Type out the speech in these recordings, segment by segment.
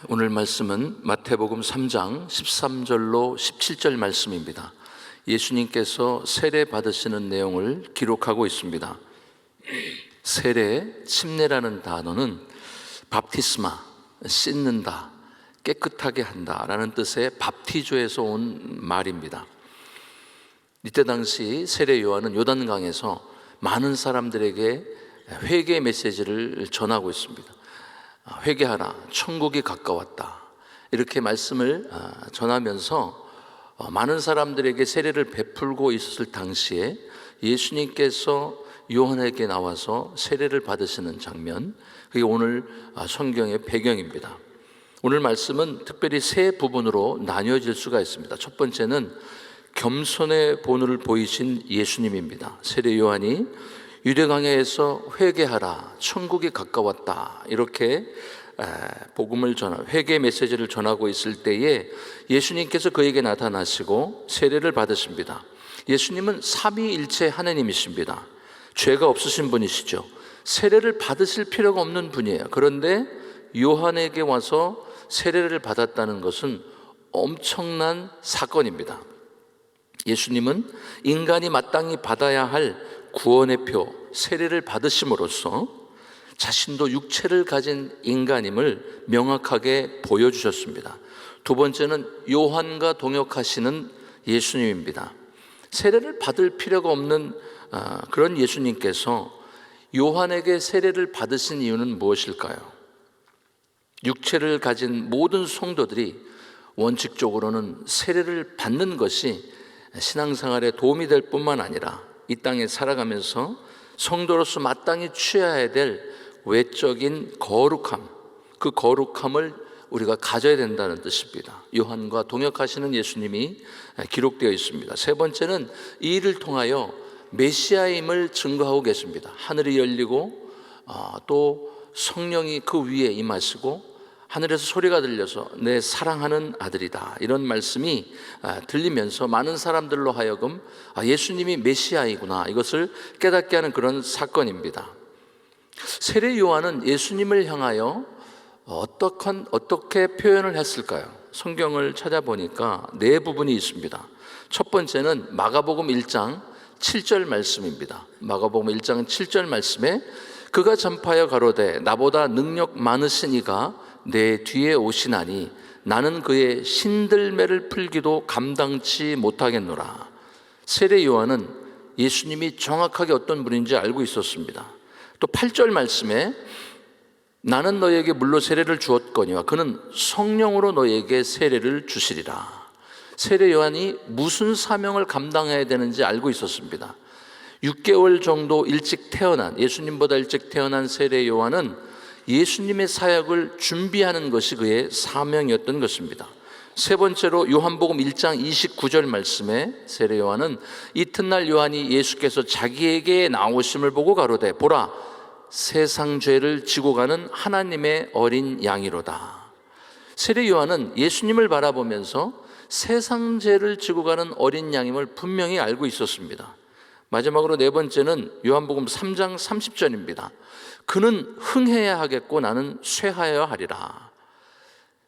오늘 말씀은 마태복음 3장 13절로 17절 말씀입니다. 예수님께서 세례 받으시는 내용을 기록하고 있습니다. 세례, 침례라는 단어는 밥티스마, 씻는다, 깨끗하게 한다라는 뜻의 밥티조에서 온 말입니다. 이때 당시 세례 요한은 요단강에서 많은 사람들에게 회개 메시지를 전하고 있습니다. 회개하라, 천국이 가까웠다, 이렇게 말씀을 전하면서 많은 사람들에게 세례를 베풀고 있었을 당시에 예수님께서 요한에게 나와서 세례를 받으시는 장면, 그게 오늘 성경의 배경입니다. 오늘 말씀은 특별히 세 부분으로 나뉘어질 수가 있습니다. 첫 번째는 겸손의 본을 보이신 예수님입니다. 세례 요한이 유대강에서 회개하라, 천국이 가까웠다, 이렇게 복음을 회개 메시지를 전하고 있을 때에 예수님께서 그에게 나타나시고 세례를 받으십니다. 예수님은 삼위일체 하나님이십니다. 죄가 없으신 분이시죠. 세례를 받으실 필요가 없는 분이에요. 그런데 요한에게 와서 세례를 받았다는 것은 엄청난 사건입니다. 예수님은 인간이 마땅히 받아야 할 구원의 표, 세례를 받으심으로써 자신도 육체를 가진 인간임을 명확하게 보여주셨습니다. 두 번째는 요한과 동역하시는 예수님입니다. 세례를 받을 필요가 없는 그런 예수님께서 요한에게 세례를 받으신 이유는 무엇일까요? 육체를 가진 모든 성도들이 원칙적으로는 세례를 받는 것이 신앙생활에 도움이 될 뿐만 아니라 이 땅에 살아가면서 성도로서 마땅히 취해야 될 외적인 거룩함, 그 거룩함을 우리가 가져야 된다는 뜻입니다. 요한과 동역하시는 예수님이 기록되어 있습니다. 세 번째는 이 일을 통하여 메시아임을 증거하고 계십니다. 하늘이 열리고 또 성령이 그 위에 임하시고 하늘에서 소리가 들려서 내 사랑하는 아들이다, 이런 말씀이 들리면서 많은 사람들로 하여금 예수님이 메시아이구나, 이것을 깨닫게 하는 그런 사건입니다. 세례 요한은 예수님을 향하여 어떻게 표현을 했을까요? 성경을 찾아보니까 네 부분이 있습니다. 첫 번째는 마가복음 1장 7절 말씀입니다. 마가복음 1장 7절 말씀에 그가 전파하여 가로되 나보다 능력 많으신 이가 내 뒤에 오시나니 나는 그의 신들매를 풀기도 감당치 못하겠노라. 세례 요한은 예수님이 정확하게 어떤 분인지 알고 있었습니다. 또 8절 말씀에 나는 너에게 물로 세례를 주었거니와 그는 성령으로 너에게 세례를 주시리라. 세례 요한이 무슨 사명을 감당해야 되는지 알고 있었습니다. 6개월 정도 일찍 태어난, 예수님보다 일찍 태어난 세례 요한은 예수님의 사역을 준비하는 것이 그의 사명이었던 것입니다. 세 번째로 요한복음 1장 29절 말씀에 세례 요한은 이튿날 요한이 예수께서 자기에게 나오심을 보고 가로되 보라, 세상 죄를 지고 가는 하나님의 어린 양이로다. 세례 요한은 예수님을 바라보면서 세상 죄를 지고 가는 어린 양임을 분명히 알고 있었습니다. 마지막으로 네 번째는 요한복음 3장 30절입니다. 그는 흥해야 하겠고 나는 쇠하여야 하리라.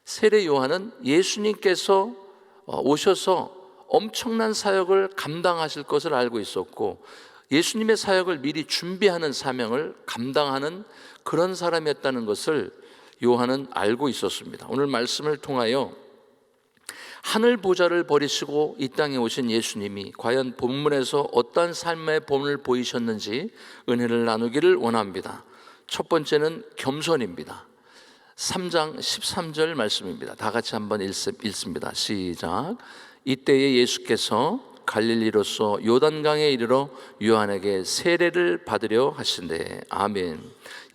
세례 요한은 예수님께서 오셔서 엄청난 사역을 감당하실 것을 알고 있었고 예수님의 사역을 미리 준비하는 사명을 감당하는 그런 사람이었다는 것을 요한은 알고 있었습니다. 오늘 말씀을 통하여 하늘 보좌를 버리시고 이 땅에 오신 예수님이 과연 본문에서 어떠한 삶의 본을 보이셨는지 은혜를 나누기를 원합니다. 첫 번째는 겸손입니다. 3장 13절 말씀입니다. 다 같이 한번 읽습니다. 시작. 이때에 예수께서 갈릴리로서 요단강에 이르러 요한에게 세례를 받으려 하신대. 아멘.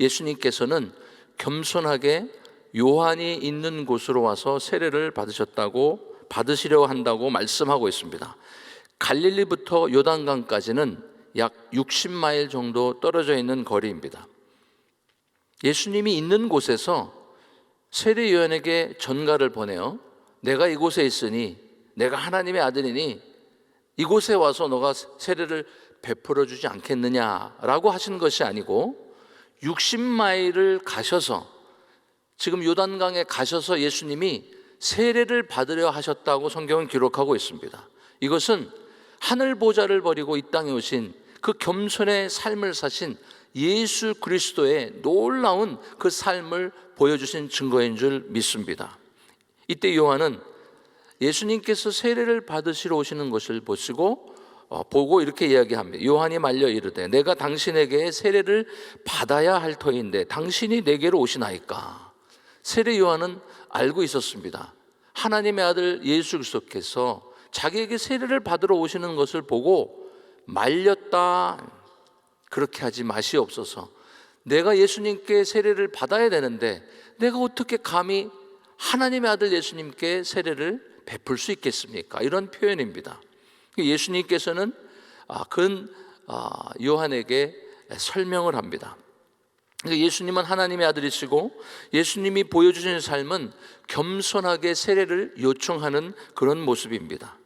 예수님께서는 겸손하게 요한이 있는 곳으로 와서 세례를 받으시려 한다고 말씀하고 있습니다. 갈릴리부터 요단강까지는 약 60마일 정도 떨어져 있는 거리입니다. 예수님이 있는 곳에서 세례 요한에게 전가를 보내어 내가 이곳에 있으니 내가 하나님의 아들이니 이곳에 와서 너가 세례를 베풀어 주지 않겠느냐라고 하신 것이 아니고 60마일을 가셔서 지금 요단강에 가셔서 예수님이 세례를 받으려 하셨다고 성경은 기록하고 있습니다. 이것은 하늘 보좌를 버리고 이 땅에 오신 그 겸손의 삶을 사신 예수 그리스도의 놀라운 그 삶을 보여주신 증거인 줄 믿습니다. 이때 요한은 예수님께서 세례를 받으시러 오시는 것을 보고 이렇게 이야기합니다. 요한이 말려 이르되 내가 당신에게 세례를 받아야 할 터인데 당신이 내게로 오시나이까. 세례 요한은 알고 있었습니다. 하나님의 아들 예수 그리스도께서 자기에게 세례를 받으러 오시는 것을 보고 말렸다. 그렇게 하지 마시옵소서. 내가 예수님께 세례를 받아야 되는데 내가 어떻게 감히 하나님의 아들 예수님께 세례를 베풀 수 있겠습니까? 이런 표현입니다. 예수님께서는 요한에게 설명을 합니다. 예수님은 하나님의 아들이시고 예수님이 보여주신 삶은 겸손하게 세례를 요청하는 그런 모습입니다.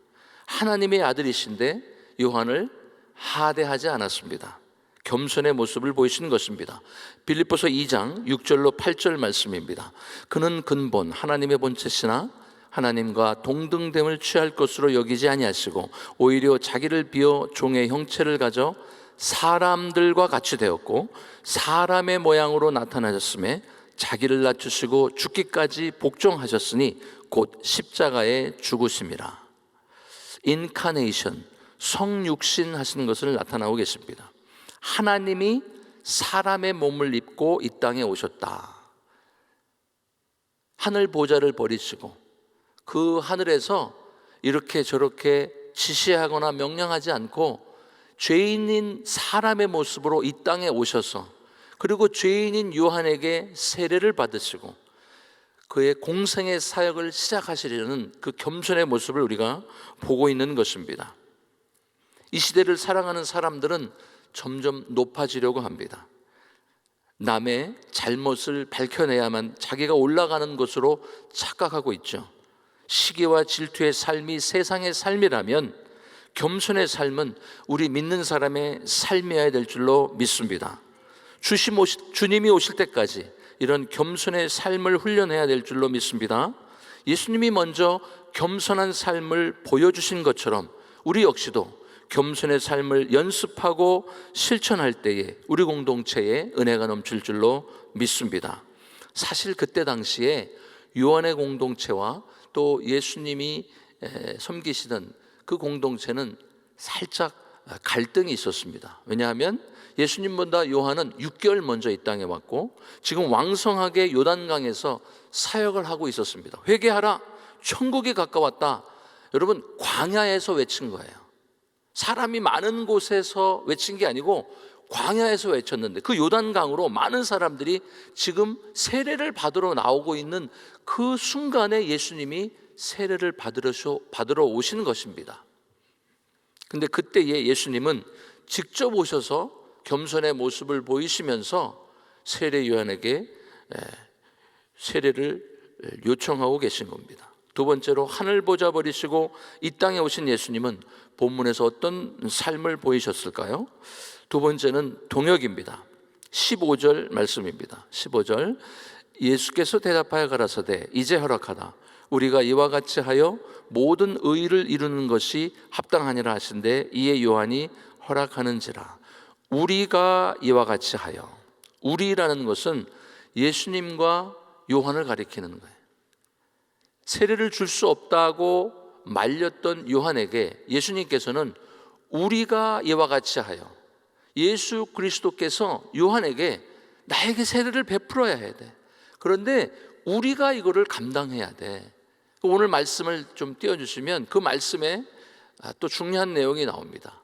하나님의 아들이신데 요한을 하대하지 않았습니다. 겸손의 모습을 보이시는 것입니다. 빌립보서 2장 6절로 8절 말씀입니다. 그는 근본 하나님의 본체시나 하나님과 동등됨을 취할 것으로 여기지 아니하시고 오히려 자기를 비어 종의 형체를 가져 사람들과 같이 되었고 사람의 모양으로 나타나셨음에 자기를 낮추시고 죽기까지 복종하셨으니 곧 십자가에 죽으심이라. 인카네이션, 성육신 하시는 것을 나타나고 계십니다. 하나님이 사람의 몸을 입고 이 땅에 오셨다. 하늘 보좌를 버리시고 그 하늘에서 이렇게 저렇게 지시하거나 명령하지 않고 죄인인 사람의 모습으로 이 땅에 오셔서 그리고 죄인인 요한에게 세례를 받으시고 그의 공생의 사역을 시작하시려는 그 겸손의 모습을 우리가 보고 있는 것입니다. 이 시대를 살아가는 사람들은 점점 높아지려고 합니다. 남의 잘못을 밝혀내야만 자기가 올라가는 것으로 착각하고 있죠. 시기와 질투의 삶이 세상의 삶이라면 겸손의 삶은 우리 믿는 사람의 삶이어야 될 줄로 믿습니다. 주님이 오실 때까지 이런 겸손의 삶을 훈련해야 될 줄로 믿습니다. 예수님이 먼저 겸손한 삶을 보여주신 것처럼 우리 역시도 겸손의 삶을 연습하고 실천할 때에 우리 공동체에 은혜가 넘칠 줄로 믿습니다. 사실 그때 당시에 요한의 공동체와 또 예수님이 섬기시던 그 공동체는 살짝 갈등이 있었습니다. 왜냐하면 예수님보다 요한은 6개월 먼저 이 땅에 왔고 지금 왕성하게 요단강에서 사역을 하고 있었습니다. 회개하라, 천국이 가까웠다. 여러분, 광야에서 외친 거예요. 사람이 많은 곳에서 외친 게 아니고 광야에서 외쳤는데 그 요단강으로 많은 사람들이 지금 세례를 받으러 나오고 있는 그 순간에 예수님이 세례를 받으러 오시는 것입니다. 근데 그때에 예수님은 직접 오셔서 겸손의 모습을 보이시면서 세례 요한에게 세례를 요청하고 계신 겁니다. 두 번째로 하늘 보좌 버리시고 이 땅에 오신 예수님은 본문에서 어떤 삶을 보이셨을까요? 두 번째는 동역입니다. 15절 말씀입니다. 15절 예수께서 대답하여 가라사대 이제 허락하다 우리가 이와 같이 하여 모든 의를 이루는 것이 합당하니라 하신대 이에 요한이 허락하는지라. 우리가 이와 같이 하여, 우리라는 것은 예수님과 요한을 가리키는 거예요. 세례를 줄 수 없다고 말렸던 요한에게 예수님께서는 우리가 이와 같이 하여, 예수 그리스도께서 요한에게 나에게 세례를 베풀어야 해야 돼. 그런데 우리가 이거를 감당해야 돼. 오늘 말씀을 좀 띄워주시면 그 말씀에 또 중요한 내용이 나옵니다.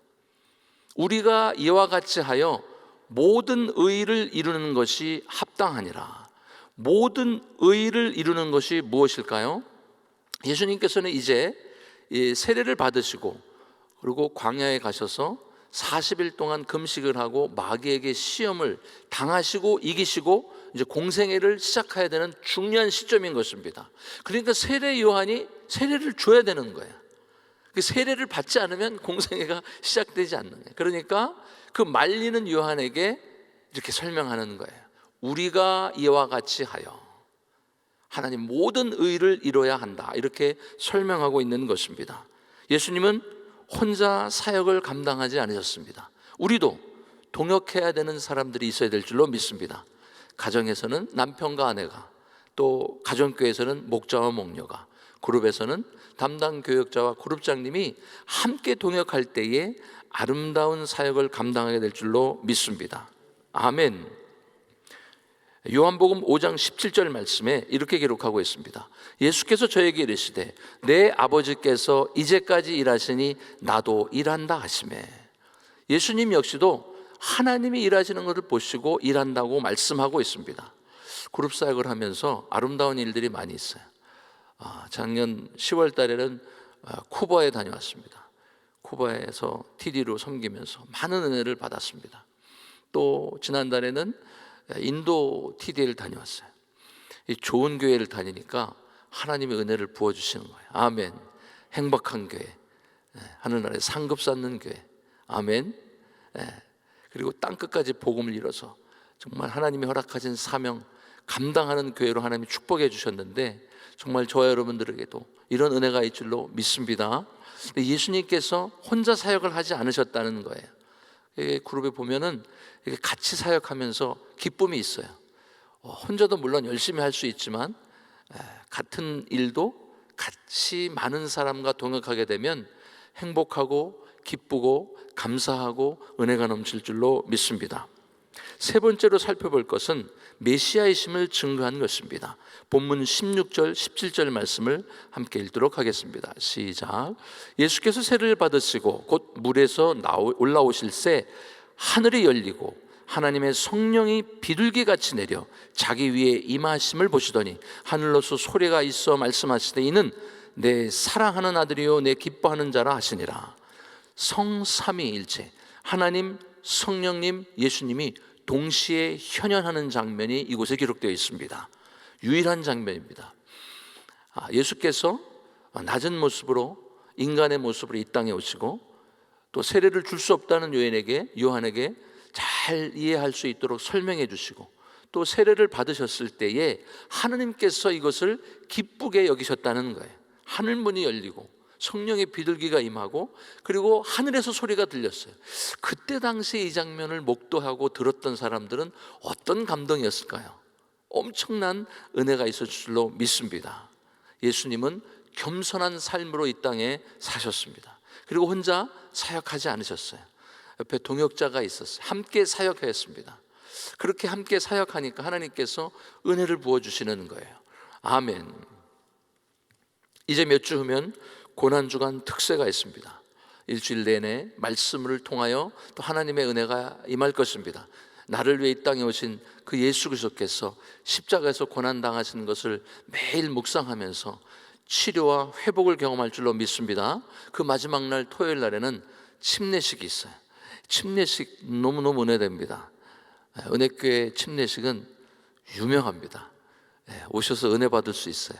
우리가 이와 같이 하여 모든 의를 이루는 것이 합당하니라. 모든 의를 이루는 것이 무엇일까요? 예수님께서는 이제 세례를 받으시고 그리고 광야에 가셔서 40일 동안 금식을 하고 마귀에게 시험을 당하시고 이기시고 이제 공생애를 시작해야 되는 중요한 시점인 것입니다. 그러니까 세례 요한이 세례를 줘야 되는 거예요. 그 세례를 받지 않으면 공생애가 시작되지 않는 거예요. 그러니까 그 말리는 요한에게 이렇게 설명하는 거예요. 우리가 이와 같이 하여, 하나님 모든 의를 이뤄야 한다, 이렇게 설명하고 있는 것입니다. 예수님은 혼자 사역을 감당하지 않으셨습니다. 우리도 동역해야 되는 사람들이 있어야 될 줄로 믿습니다. 가정에서는 남편과 아내가, 또 가정교회에서는 목자와 목녀가, 그룹에서는 담당 교역자와 그룹장님이 함께 동역할 때에 아름다운 사역을 감당하게 될 줄로 믿습니다. 아멘. 요한복음 5장 17절 말씀에 이렇게 기록하고 있습니다. 예수께서 저에게 이르시되 내 아버지께서 이제까지 일하시니 나도 일한다 하시매. 예수님 역시도 하나님이 일하시는 것을 보시고 일한다고 말씀하고 있습니다. 그룹 사역을 하면서 아름다운 일들이 많이 있어요. 작년 10월 달에는 쿠바에 다녀왔습니다. 쿠바에서 TD로 섬기면서 많은 은혜를 받았습니다. 또 지난달에는 인도 TD를 다녀왔어요. 좋은 교회를 다니니까 하나님의 은혜를 부어주시는 거예요. 아멘. 행복한 교회, 하늘나라에 상급 쌓는 교회. 아멘. 그리고 땅끝까지 복음을 이뤄서 정말 하나님이 허락하신 사명 감당하는 교회로 하나님이 축복해 주셨는데, 정말 저와 여러분들에게도 이런 은혜가 있을 줄로 믿습니다. 예수님께서 혼자 사역을 하지 않으셨다는 거예요. 그룹에 보면은 같이 사역하면서 기쁨이 있어요. 혼자도 물론 열심히 할 수 있지만 같은 일도 같이 많은 사람과 동역하게 되면 행복하고 기쁘고 감사하고 은혜가 넘칠 줄로 믿습니다. 세 번째로 살펴볼 것은 메시아이심을 증거한 것입니다. 본문 16절 17절 말씀을 함께 읽도록 하겠습니다. 시작. 예수께서 세례를 받으시고 곧 물에서 올라오실새 하늘이 열리고 하나님의 성령이 비둘기같이 내려 자기 위에 임하심을 보시더니 하늘로서 소리가 있어 말씀하시되 이는 내 사랑하는 아들이요 내 기뻐하는 자라 하시니라. 성삼위일체 하나님, 성령님, 예수님이 동시에 현현하는 장면이 이곳에 기록되어 있습니다. 유일한 장면입니다. 예수께서 낮은 모습으로, 인간의 모습으로 이 땅에 오시고 또 세례를 줄 수 없다는 요한에게 잘 이해할 수 있도록 설명해 주시고, 또 세례를 받으셨을 때에 하느님께서 이것을 기쁘게 여기셨다는 거예요. 하늘문이 열리고 성령의 비둘기가 임하고 그리고 하늘에서 소리가 들렸어요. 그때 당시에 이 장면을 목도하고 들었던 사람들은 어떤 감동이었을까요? 엄청난 은혜가 있을 줄로 믿습니다. 예수님은 겸손한 삶으로 이 땅에 사셨습니다. 그리고 혼자 사역하지 않으셨어요. 옆에 동역자가 있었어요. 함께 사역했습니다. 그렇게 함께 사역하니까 하나님께서 은혜를 부어주시는 거예요. 아멘. 이제 몇 주 후면 고난주간 특세가 있습니다. 일주일 내내 말씀을 통하여 또 하나님의 은혜가 임할 것입니다. 나를 위해 이 땅에 오신 그 예수 그리스도께서 십자가에서 고난당하시는 것을 매일 묵상하면서 치료와 회복을 경험할 줄로 믿습니다. 그 마지막 날 토요일 날에는 침례식이 있어요. 침례식 너무너무 은혜됩니다. 은혜교회 침례식은 유명합니다. 오셔서 은혜 받을 수 있어요.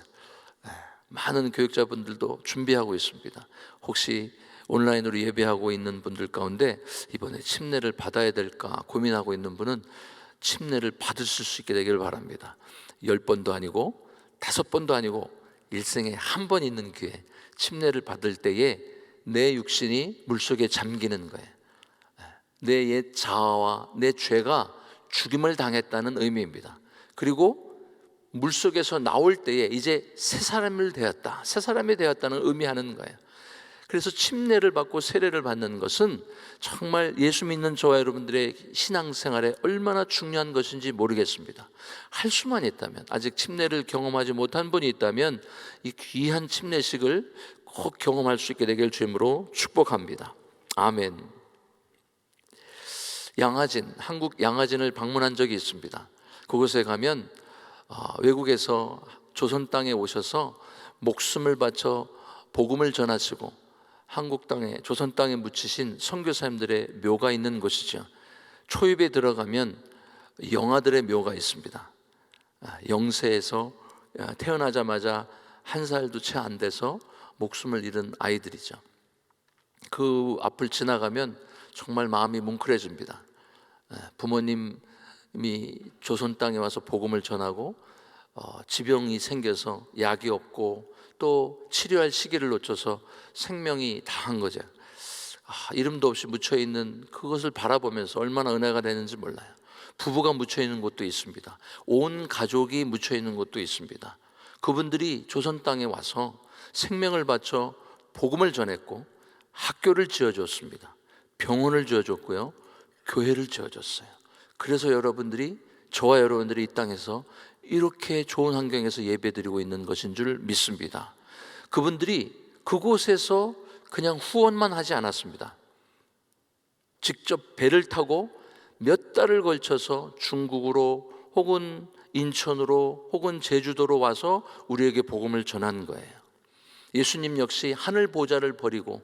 많은 교육자분들도 준비하고 있습니다. 혹시 온라인으로 예배하고 있는 분들 가운데 이번에 침례를 받아야 될까 고민하고 있는 분은 침례를 받으실 수 있게 되기를 바랍니다. 10번도 아니고 5번도 아니고 일생에 한 번 있는 기회, 침례를 받을 때에 내 육신이 물속에 잠기는 거예요. 내 옛 자아와 내 죄가 죽임을 당했다는 의미입니다. 그리고 물속에서 나올 때에 이제 새 사람이 되었다는 의미하는 거예요. 그래서 침례를 받고 세례를 받는 것은 정말 예수 믿는 저와 여러분들의 신앙생활에 얼마나 중요한 것인지 모르겠습니다. 할 수만 있다면, 아직 침례를 경험하지 못한 분이 있다면 이 귀한 침례식을 꼭 경험할 수 있게 되길 주님으로 축복합니다. 아멘. 한국 양화진을 방문한 적이 있습니다. 그곳에 가면 외국에서 조선 땅에 오셔서 목숨을 바쳐 복음을 전하시고 한국 땅에, 조선 땅에 묻히신 선교사님들의 묘가 있는 곳이죠. 초입에 들어가면 영아들의 묘가 있습니다. 영세에서 태어나자마자 한 살도 채 안 돼서 목숨을 잃은 아이들이죠. 그 앞을 지나가면 정말 마음이 뭉클해집니다. 부모님이 조선 땅에 와서 복음을 전하고 지병이 생겨서 약이 없고 또 치료할 시기를 놓쳐서 생명이 다한 거죠. 이름도 없이 묻혀있는 그것을 바라보면서 얼마나 은혜가 되는지 몰라요. 부부가 묻혀있는 곳도 있습니다. 온 가족이 묻혀있는 곳도 있습니다. 그분들이 조선 땅에 와서 생명을 바쳐 복음을 전했고 학교를 지어줬습니다. 병원을 지어줬고요, 교회를 지어줬어요. 그래서 저와 여러분들이 이 땅에서 이렇게 좋은 환경에서 예배드리고 있는 것인 줄 믿습니다. 그분들이 그곳에서 그냥 후원만 하지 않았습니다. 직접 배를 타고 몇 달을 걸쳐서 중국으로 혹은 인천으로 혹은 제주도로 와서 우리에게 복음을 전한 거예요. 예수님 역시 하늘 보좌를 버리고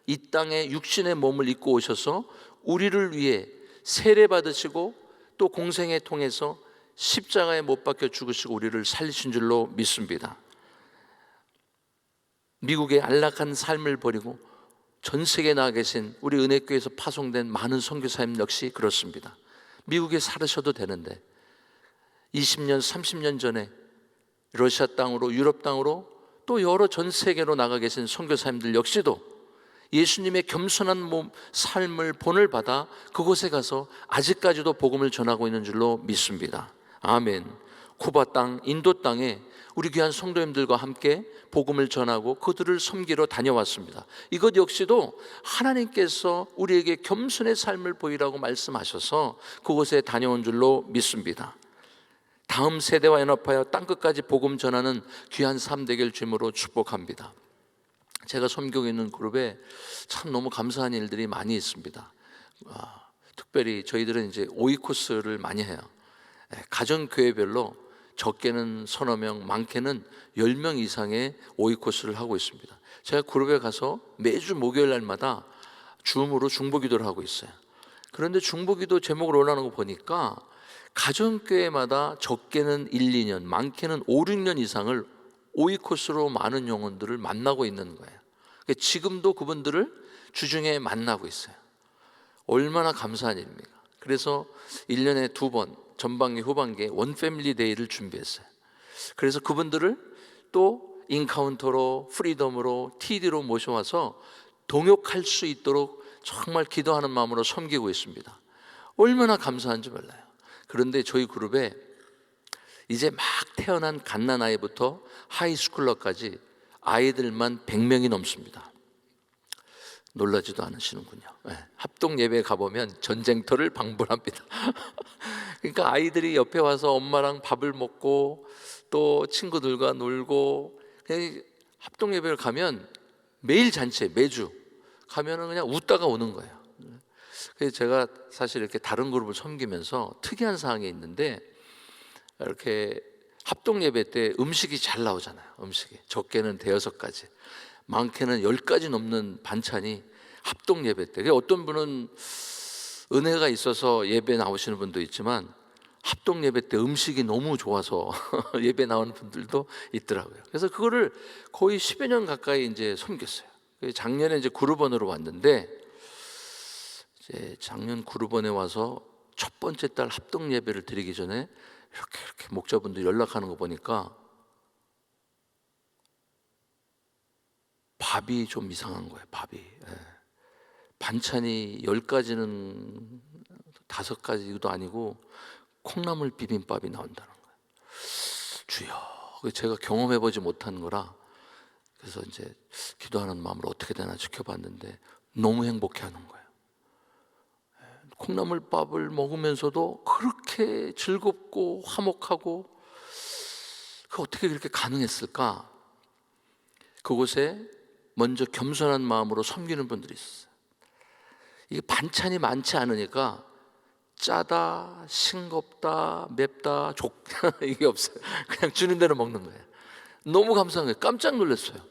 이 땅에 육신의 몸을 입고 오셔서 우리를 위해 세례 받으시고 또 공생애 통해서 십자가에 못 박혀 죽으시고 우리를 살리신 줄로 믿습니다. 미국의 안락한 삶을 버리고 전 세계에 나가 계신 우리 은혜교회에서 파송된 많은 선교사님 역시 그렇습니다. 미국에 살으셔도 되는데 20년, 30년 전에 러시아 땅으로, 유럽 땅으로 또 여러 전 세계로 나가 계신 선교사님들 역시도 예수님의 겸손한 삶을 본을 받아 그곳에 가서 아직까지도 복음을 전하고 있는 줄로 믿습니다. 아멘. 쿠바 땅, 인도 땅에 우리 귀한 성도님들과 함께 복음을 전하고 그들을 섬기러 다녀왔습니다. 이것 역시도 하나님께서 우리에게 겸손의 삶을 보이라고 말씀하셔서 그곳에 다녀온 줄로 믿습니다. 다음 세대와 연합하여 땅끝까지 복음 전하는 귀한 삶 되길 주님으로 축복합니다. 제가 섬기고 있는 그룹에 참 너무 감사한 일들이 많이 있습니다. 특별히 저희들은 이제 오이코스를 많이 해요. 가정교회별로 적게는 서너 명, 많게는 10명 이상의 오이코스를 하고 있습니다. 제가 그룹에 가서 매주 목요일 날마다 줌으로 중보기도를 하고 있어요. 그런데 중보기도 제목을 올라오는 거 보니까 가정교회마다 적게는 1, 2년, 많게는 5, 6년 이상을 오이코스로 많은 영혼들을 만나고 있는 거예요. 지금도 그분들을 주중에 만나고 있어요. 얼마나 감사한 일입니까? 그래서 1년에 2번 전반기 후반기에 원 패밀리 데이를 준비했어요. 그래서 그분들을 또 인카운터로, 프리덤으로, TD로 모셔와서 동역할 수 있도록 정말 기도하는 마음으로 섬기고 있습니다. 얼마나 감사한지 몰라요. 그런데 저희 그룹에 이제 막 태어난 갓난아이부터 하이스쿨러까지 아이들만 100명이 넘습니다. 놀라지도 않으시는군요. 합동 예배에 가보면 전쟁터를 방불합니다. 그러니까 아이들이 옆에 와서 엄마랑 밥을 먹고 또 친구들과 놀고, 합동 예배를 가면 매일 잔치에 매주 가면은 그냥 웃다가 오는 거예요. 그래서 제가 사실 이렇게 다른 그룹을 섬기면서 특이한 사항이 있는데, 이렇게 합동 예배 때 음식이 잘 나오잖아요. 음식이 적게는 5가지, 많게는 10가지 넘는 반찬이 합동 예배 때. 어떤 분은 은혜가 있어서 예배 나오시는 분도 있지만 합동 예배 때 음식이 너무 좋아서 예배 나오는 분들도 있더라고요. 그래서 그거를 거의 10여 년 가까이 이제 섬겼어요. 작년에 이제 그룹원으로 왔는데, 이제 작년 그룹원에 와서 첫 번째 달 합동 예배를 드리기 전에 이렇게 목자분들이 연락하는 거 보니까 밥이 좀 이상한 거예요. 밥이 반찬이 10가지는 5가지도 아니고 콩나물 비빔밥이 나온다는 거예요. 주여, 제가 경험해보지 못한 거라 그래서 이제 기도하는 마음으로 어떻게 되나 지켜봤는데 너무 행복해하는 거예요. 콩나물밥을 먹으면서도 그렇게 즐겁고 화목하고, 그 어떻게 그렇게 가능했을까? 그곳에 먼저 겸손한 마음으로 섬기는 분들이 있었어요. 이게 반찬이 많지 않으니까 짜다, 싱겁다, 맵다, 이게 없어요. 그냥 주는 대로 먹는 거예요. 너무 감사한 거예요. 깜짝 놀랐어요.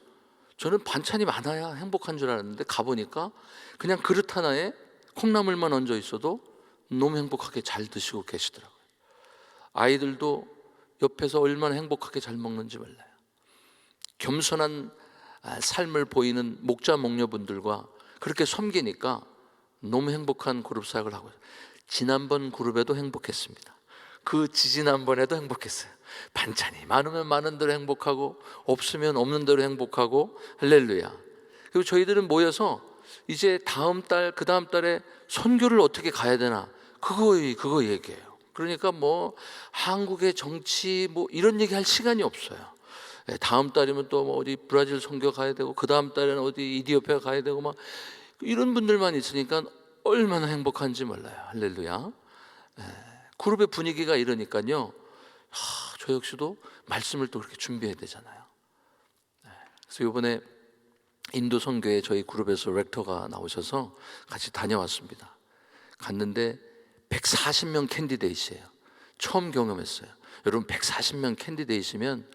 저는 반찬이 많아야 행복한 줄 알았는데 가보니까 그냥 그릇 하나에 콩나물만 얹어 있어도 너무 행복하게 잘 드시고 계시더라고요. 아이들도 옆에서 얼마나 행복하게 잘 먹는지 몰라요. 겸손한 삶을 보이는 목자 목녀분들과 그렇게 섬기니까 너무 행복한 그룹 사역을 하고 있어요. 지난번 그룹에도 행복했습니다. 그 지지난번에도 행복했어요. 반찬이 많으면 많은 대로 행복하고 없으면 없는 대로 행복하고 할렐루야. 그리고 저희들은 모여서 이제 다음 달, 그 다음 달에 선교를 어떻게 가야 되나 그거 얘기해요. 그러니까 뭐 한국의 정치 뭐 이런 얘기할 시간이 없어요. 다음 달이면 또 뭐 어디 브라질 선교 가야 되고 그 다음 달에는 어디 이디오피아 가야 되고 막 이런 분들만 있으니까 얼마나 행복한지 몰라요. 할렐루야. 그룹의 분위기가 이러니까요. 저 역시도 말씀을 또 그렇게 준비해야 되잖아요. 그래서 이번에 인도 선교에 저희 그룹에서 렉터가 나오셔서 같이 다녀왔습니다. 갔는데 140명 캔디데이트예요. 처음 경험했어요. 여러분 140명 캔디데이트면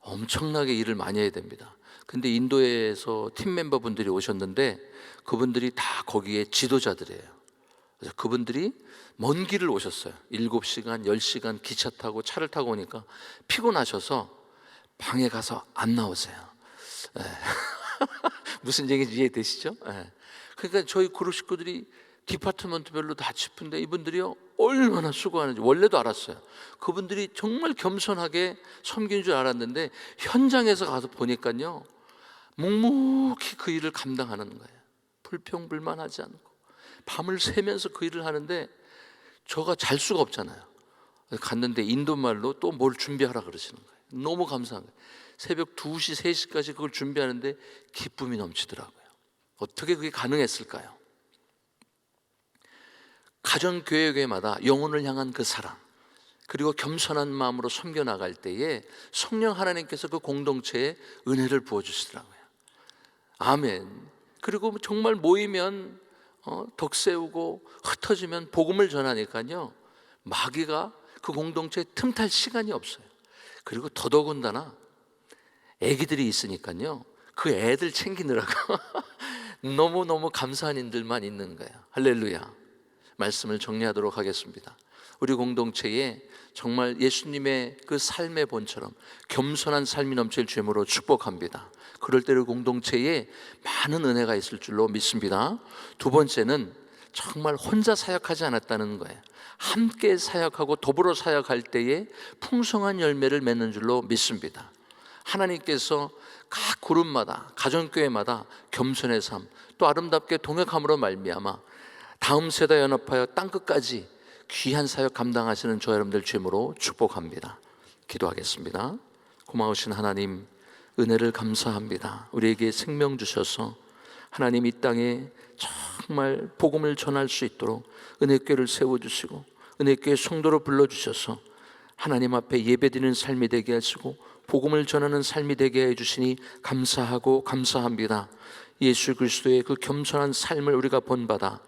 엄청나게 일을 많이 해야 됩니다. 근데 인도에서 팀 멤버분들이 오셨는데 그분들이 다 거기에 지도자들이에요. 그래서 그분들이 먼 길을 오셨어요. 7시간, 10시간 기차 타고 차를 타고 오니까 피곤하셔서 방에 가서 안 나오세요. 무슨 얘기인지 이해되시죠? 그러니까 저희 그룹 식구들이 디파트먼트별로 다 짚은데 이분들이요 얼마나 수고하는지 원래도 알았어요. 그분들이 정말 겸손하게 섬기는 줄 알았는데 현장에서 가서 보니까요 묵묵히 그 일을 감당하는 거예요. 불평불만하지 않고 밤을 새면서 그 일을 하는데 저가 잘 수가 없잖아요. 갔는데 인도말로 또 뭘 준비하라 그러시는 거예요. 너무 감사한 거예요. 새벽 2시, 3시까지 그걸 준비하는데 기쁨이 넘치더라고요. 어떻게 그게 가능했을까요? 가정교회마다 영혼을 향한 그 사랑 그리고 겸손한 마음으로 섬겨나갈 때에 성령 하나님께서 그 공동체에 은혜를 부어주시더라고요. 아멘. 그리고 정말 모이면 덕 세우고 흩어지면 복음을 전하니까요 마귀가 그 공동체에 틈탈 시간이 없어요. 그리고 더더군다나 애기들이 있으니까요 그 애들 챙기느라고 너무너무 감사한 일들만 있는 거예요. 할렐루야. 말씀을 정리하도록 하겠습니다. 우리 공동체에 정말 예수님의 그 삶의 본처럼 겸손한 삶이 넘칠 주님으로 축복합니다. 그럴 때 우리 공동체에 많은 은혜가 있을 줄로 믿습니다. 두 번째는 정말 혼자 사역하지 않았다는 거예요. 함께 사역하고 더불어 사역할 때에 풍성한 열매를 맺는 줄로 믿습니다. 하나님께서 각 그룹마다 가정교회마다 겸손의 삶 또 아름답게 동역함으로 말미암아 다음 세대 연합하여 땅끝까지 귀한 사역 감당하시는 저 여러분들 주님으로 축복합니다. 기도하겠습니다. 고마우신 하나님 은혜를 감사합니다. 우리에게 생명 주셔서 하나님 이 땅에 정말 복음을 전할 수 있도록 은혜교회를 세워주시고 은혜교회 성도로 불러주셔서 하나님 앞에 예배드리는 삶이 되게 하시고 복음을 전하는 삶이 되게 해주시니 감사하고 감사합니다. 예수 그리스도의 그 겸손한 삶을 우리가 본받아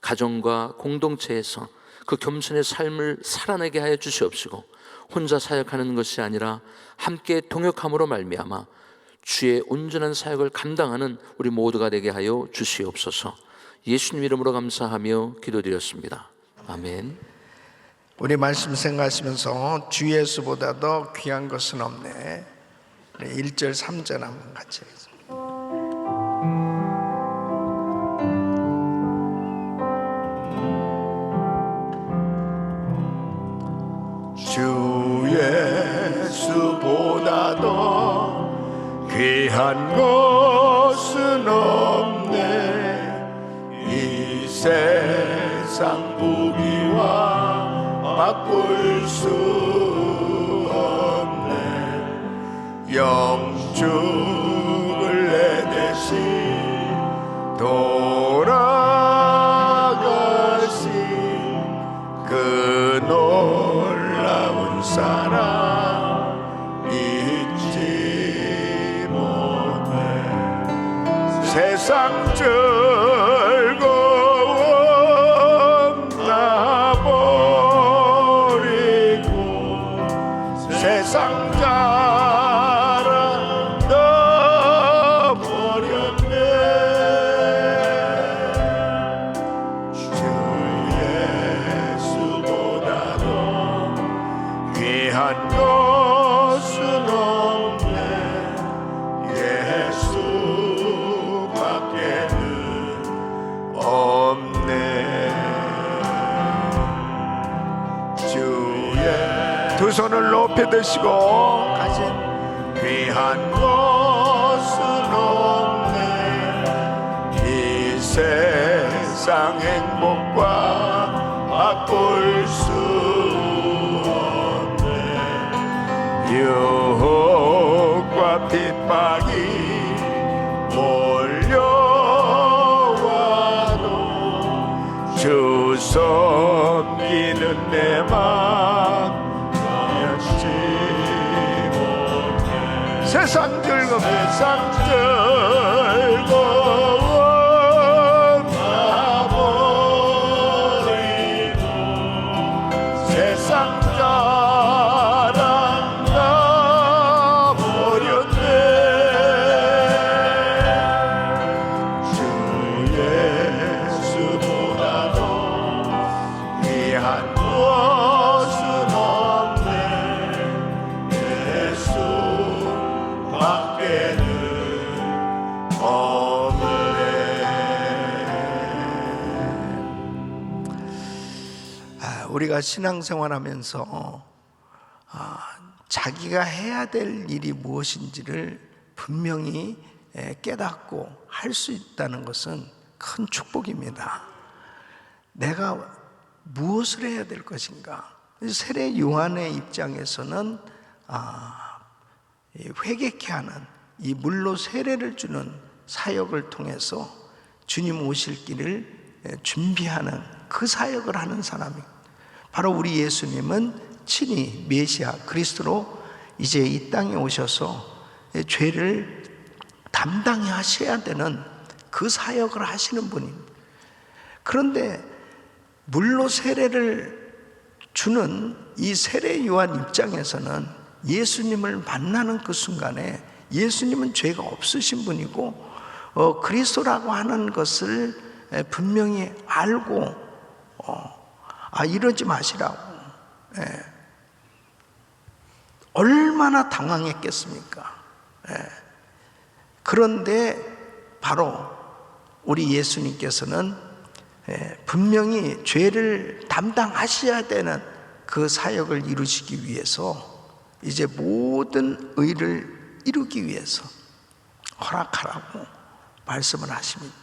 가정과 공동체에서 그 겸손의 삶을 살아내게 하여 주시옵시고 혼자 사역하는 것이 아니라 함께 동역함으로 말미암아 주의 온전한 사역을 감당하는 우리 모두가 되게 하여 주시옵소서. 예수님 이름으로 감사하며 기도드렸습니다. 아멘. 우리 말씀 생각하시면서 주 예수보다 더 귀한 것은 없네. 1절 3절 한번 같이 하겠습니다. 주 예수보다 더 귀한 것은 없네. 이 세상 부귀와 바꿀 수 없네. 영축을 내 대신 돌아가신 그 놀라운 사랑 잊지 못해. 세상 즐거움 다 버리고 세상 자랑 다 버렸네. 주 예수보다 더 귀한 것은 없네. 예수밖에는 손을 높이 드시고 가신 귀한 것은 없네. 이 세상 행복과 바꿀 수 없네. 유혹과 핍박이 몰려와도 주 섬기는 내 맘 변치 못해. 세상 즐거움 세상 즐거움 다 버리고 세상 자랑 다 버렸네. 주 예수보다도 귀한 것은 없네. 예수 밖에는 없네. 우리가 신앙생활하면서 자기가 해야 될 일이 무엇인지를 분명히 깨닫고 할 수 있다는 것은 큰 축복입니다. 내가 무엇을 해야 될 것인가? 세례 요한의 입장에서는 회개케 하는 이 물로 세례를 주는 사역을 통해서 주님 오실 길을 준비하는 그 사역을 하는 사람이고, 바로 우리 예수님은 친히 메시아 그리스도로 이제 이 땅에 오셔서 죄를 담당해 하셔야 되는 그 사역을 하시는 분입니다. 그런데 물로 세례를 주는 이 세례 요한 입장에서는 예수님을 만나는 그 순간에 예수님은 죄가 없으신 분이고 그리스도라고 하는 것을 분명히 알고 이러지 마시라고 얼마나 당황했겠습니까? 그런데 바로 우리 예수님께서는 분명히 죄를 담당하셔야 되는 그 사역을 이루시기 위해서 이제 모든 의를 이루기 위해서 허락하라고 말씀을 하십니다.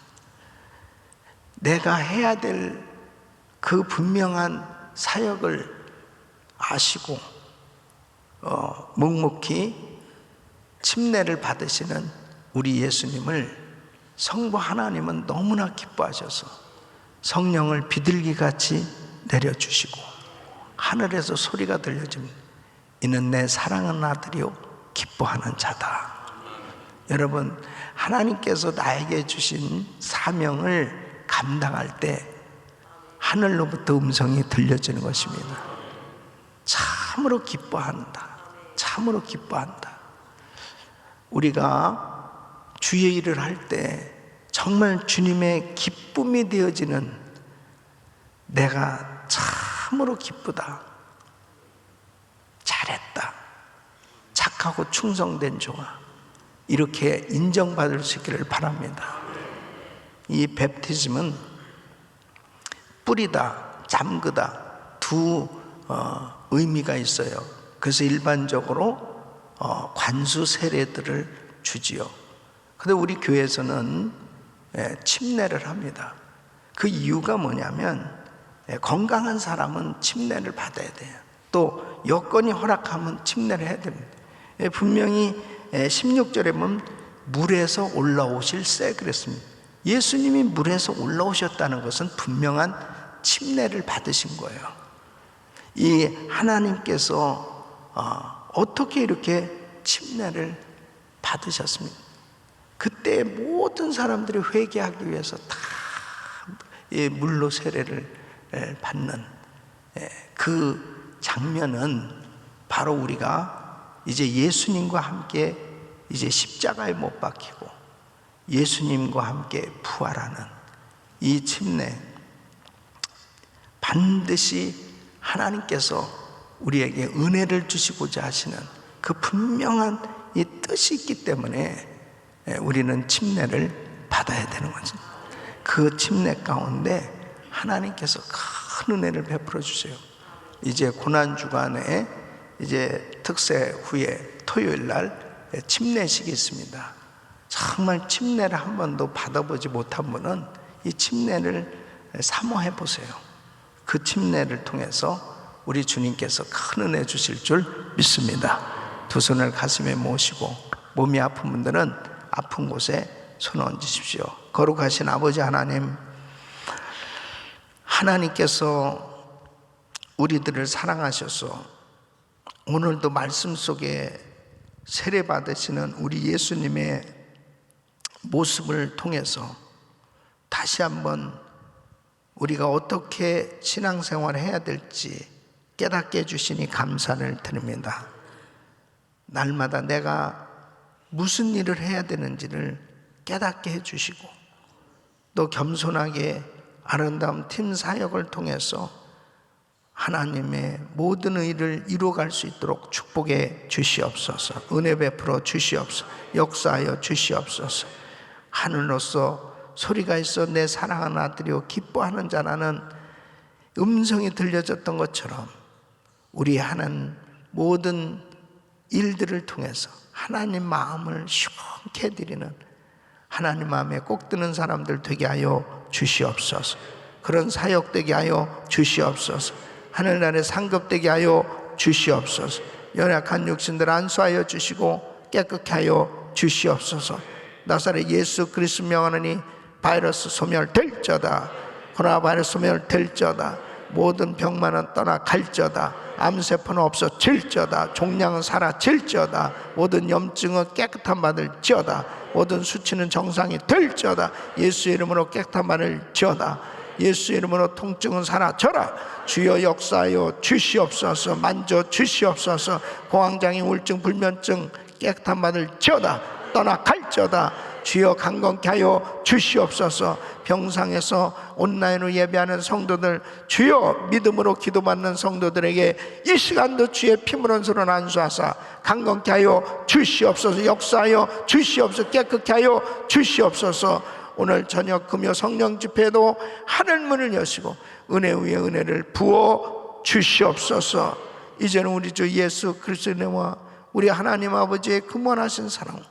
내가 해야 될 그 분명한 사역을 아시고 묵묵히 침례를 받으시는 우리 예수님을 성부 하나님은 너무나 기뻐하셔서 성령을 비둘기같이 내려주시고 하늘에서 소리가 들려집니다. 이는 내 사랑하는 아들이요 기뻐하는 자다. 여러분, 하나님께서 나에게 주신 사명을 감당할 때 하늘로부터 음성이 들려지는 것입니다. 참으로 기뻐한다. 참으로 기뻐한다. 우리가 주의 일을 할 때 정말 주님의 기쁨이 되어지는, 내가 참으로 기쁘다, 잘했다, 착하고 충성된 종아, 이렇게 인정받을 수 있기를 바랍니다. 이 베프티즘은 뿌리다, 잠그다 두 의미가 있어요. 그래서 일반적으로 관수 세례들을 주지요. 근데 우리 교회에서는 침례를 합니다. 그 이유가 뭐냐면 건강한 사람은 침례를 받아야 돼요. 또 여건이 허락하면 침례를 해야 됩니다. 분명히 16절에 보면 물에서 올라오실 새 그랬습니다. 예수님이 물에서 올라오셨다는 것은 분명한 침례를 받으신 거예요. 이 하나님께서 어떻게 이렇게 침례를 받으셨습니까? 그때 모든 사람들이 회개하기 위해서 다 물로 세례를 받는 그 장면은 바로 우리가 이제 예수님과 함께 이제 십자가에 못 박히고 예수님과 함께 부활하는 이 침례, 반드시 하나님께서 우리에게 은혜를 주시고자 하시는 그 분명한 이 뜻이 있기 때문에 우리는 침례를 받아야 되는 거죠. 그 침례 가운데 하나님께서 큰 은혜를 베풀어 주세요. 이제 고난주간에 이제 특세 후에 토요일 날 침례식이 있습니다. 정말 침례를 한 번도 받아보지 못한 분은 이 침례를 사모해 보세요. 그 침례를 통해서 우리 주님께서 큰 은혜 주실 줄 믿습니다. 두 손을 가슴에 모시고 몸이 아픈 분들은 아픈 곳에 손 얹으십시오. 거룩하신 아버지 하나님, 하나님께서 우리들을 사랑하셔서 오늘도 말씀 속에 세례 받으시는 우리 예수님의 모습을 통해서 다시 한번 우리가 어떻게 신앙생활을 해야 될지 깨닫게 해주시니 감사를 드립니다. 날마다 내가 무슨 일을 해야 되는지를 깨닫게 해주시고 또 겸손하게 아름다운 팀 사역을 통해서 하나님의 모든 의를 이루어갈 수 있도록 축복해 주시옵소서. 은혜 베풀어 주시옵소서. 역사하여 주시옵소서. 하늘로서 소리가 있어 내 사랑하는 아들이요 기뻐하는 자라는 음성이 들려졌던 것처럼 우리 하는 모든 일들을 통해서 하나님 마음을 시원케 해드리는 하나님 마음에 꼭 드는 사람들 되게 하여 주시옵소서. 그런 사역 되게 하여 주시옵소서. 하늘나라에 상급되게 하여 주시옵소서. 연약한 육신들 안수하여 주시고 깨끗게 하여 주시옵소서. 나사렛 예수 그리스도 명하노니 바이러스 소멸될저다. 코로나 바이러스 소멸될저다. 모든 병만은 떠나갈저다. 암세포는 없어질저다. 종양은 사라질저다. 모든 염증은 깨끗한 받을지어다. 모든 수치는 정상이 될지어다. 예수 이름으로 깨끗한 받을지어다. 예수 이름으로 통증은 사라져라. 주여 역사하여 주시옵소서. 만져 주시옵소서. 공황장애 우울증 불면증 깨끗한 받을지어다. 떠나갈지어다. 주여 강건케 하여 주시옵소서. 병상에서 온라인으로 예배하는 성도들 주여 믿음으로 기도받는 성도들에게 이 시간도 주의 피문원수로 안수하사 강건케 하여 주시옵소서. 역사하여 주시옵소서. 깨끗게 하여 주시옵소서. 오늘 저녁 금요 성령 집회도 하늘문을 여시고 은혜 위에 은혜를 부어 주시옵소서. 이제는 우리 주 예수 그리스도의 은혜와 우리 하나님 아버지의 근원하신 사랑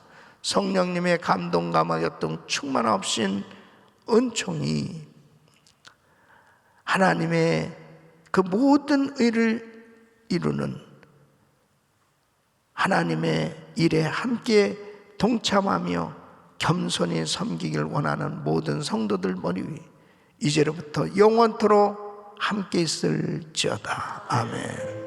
성령님의 감동 감화교통 충만하신 은총이 하나님의 그 모든 의를 이루는 하나님의 일에 함께 동참하며 겸손히 섬기길 원하는 모든 성도들 머리 위 이제로부터 영원토록 함께 있을지어다. 아멘.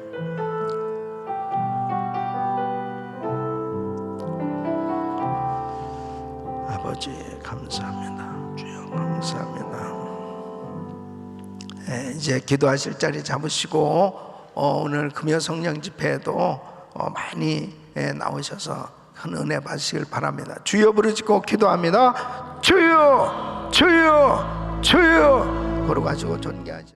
아버지 감사합니다. 주여 감사합니다. 이제 기도하실 자리 잡으시고 오늘 금요 성령 집회에도 많이 나오셔서 큰 은혜 받으시길 바랍니다. 주여 부르짖고 기도합니다. 주여 주여 주여 거룩하시고 존귀하시